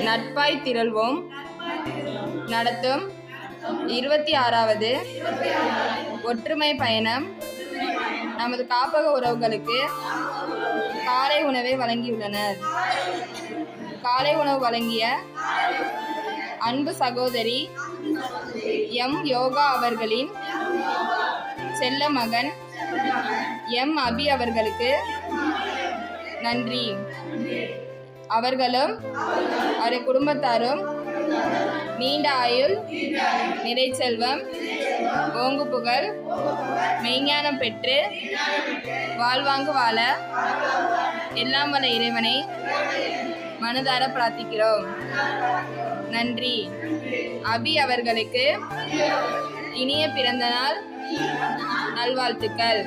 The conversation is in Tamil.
நட்பாய் திரள்வோம் நடத்தும் 26வது ஒற்றுமை பயணம் நமது காப்பக உறவுகளுக்கு காலை உணவை வழங்கியுள்ளனர். காலை உணவு வழங்கிய அன்பு சகோதரி எம் யோகா அவர்களின் செல்ல மகன் எம் அபி அவர்களுக்கு நன்றி. அவர்களும் அவருடைய குடும்பத்தாரும் நீண்ட ஆயுள், நிறை செல்வம், ஓங்கு புகழ், மெய்ஞானம் பெற்று வாழ்வாங்கு வாழ எல்லாம் வல்ல இறைவனை மனதார பிரார்த்திக்கிறோம். நன்றி. அபி அவர்களுக்கு இனிய பிறந்த நாள் நல்வாழ்த்துக்கள்.